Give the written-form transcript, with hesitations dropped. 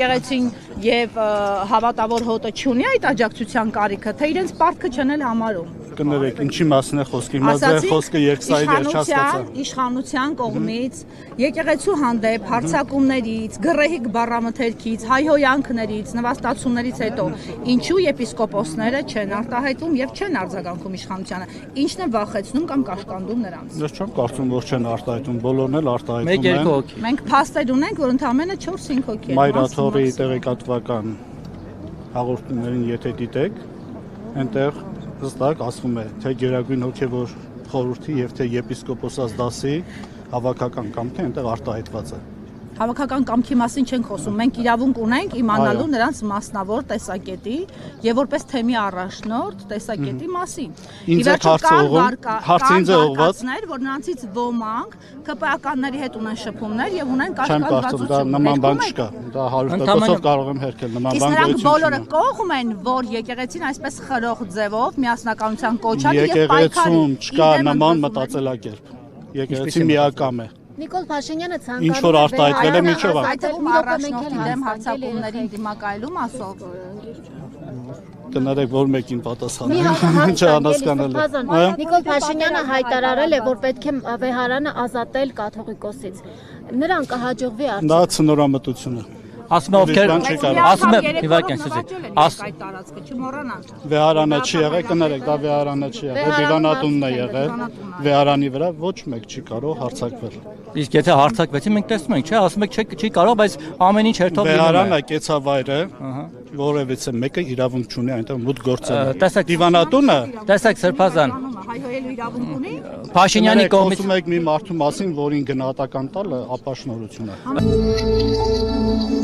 եկեղեցին եւ հավատավոր հոտը չունի այդ աջակցության կարիքը, թե իրենց պարտքը չեն էլ համարում։ Կներեք, ինչի մասին է խոսքը, հիմա ձեր խոսքը երկսայր չհասկացա։ Իշխանության կողմից, եկեղեցու հանդեպ հարձակումներից, գռեհիկ բառամթերքից, հայհոյանքներից, նվաստացումներից հետո ինչու եպիսկոպոսները չեն արտահայտվում եւ չեն արձագանքում իշխանությանը, ինչն է վախեցնում կամ կաշկանդում նրանց։ Ես չեմ կարծում, որ չեն արտահայտում, բոլորն էլ արտահայտում են։ 1-2 հոգի։ Մենք փաստեր ունենք, որ ընդամենը 4-5 հոգի են։ Մայրաթորի տեղեկատվական հաղորդումներին եթե դիտեք, այնտեղ հստակ ասվում է, թե Գերագույն հոգևոր խորհրդի եւ թե եպիսկոպոսած դասի հավաքական կամքը այնտեղ արտահայտված է։ Հավաքական կամքի մասին չենք խոսում, մենք իրավունք ունենք իմանալու նրանց մասնավոր տեսակետի եւ որպես թեմի առաջնորդ տեսակետի մասին։ Ինձ է հարցը ինձ է ուղղված, որ նրանցից ոմանք ԿՊԱ-կանների հետ ունեն շփումներ եւ ունեն չեմ կարծում, դա նման բան չկա, դա 100%-ով կարող եմ հերքել նման բան գոյություն։ Իսկ նրանք բոլորը կողմ են, որ եկեղեցին այսպես խրող ձևով միասնականության կոչան եւ պայքարի։ Եկեղեցում չկա նման մտածելակերպ։ Եկեղեցին միակամ է։ Նիկոլ Փաշինյանը ցանկանում Ինչ որ արտահայտվել է միջով այդտեղում առաջնորդի դեմ հարձակումներին դիմակայելու մասով։ Կներեք, որ մեկին պատասխանեմ, չհասկանալի։ Նիկոլ Փաշինյանը հայտարարել է, որ պետք է վեհարանը ազատել կաթողիկոսից։ Նրան կհաջողվի արդյոք։ Դա ցնորամտություն է։ Ասում է ովքեր ասում է իվական այդ տարածքը չմոռանանք։ Վեհարանը չի եղել, կներեք, դա վեհարանը չի եղել, դիվանատունն է եղել։ Վեհարանի վրա ոչ մեկ չի կարող հարձակվել։ Իսկ եթե հարձակվեցին, մենք տեսնում ենք, չէ, ասում եք չի կարող, բայց ամեն ինչ հերթով լինում է։ Վեհարանը կեցավայր է, որևիցե մեկը իրավունք չունի այնտեղ մուտք գործել։ Դիվանատունը, տեսեք Սրբազան, հայհոյելու իրավունք ունի։ Փաշինյանի կողմից խոսում եք մի մարդու մասին, որին գնահատական տալը ապաշնորհություն է։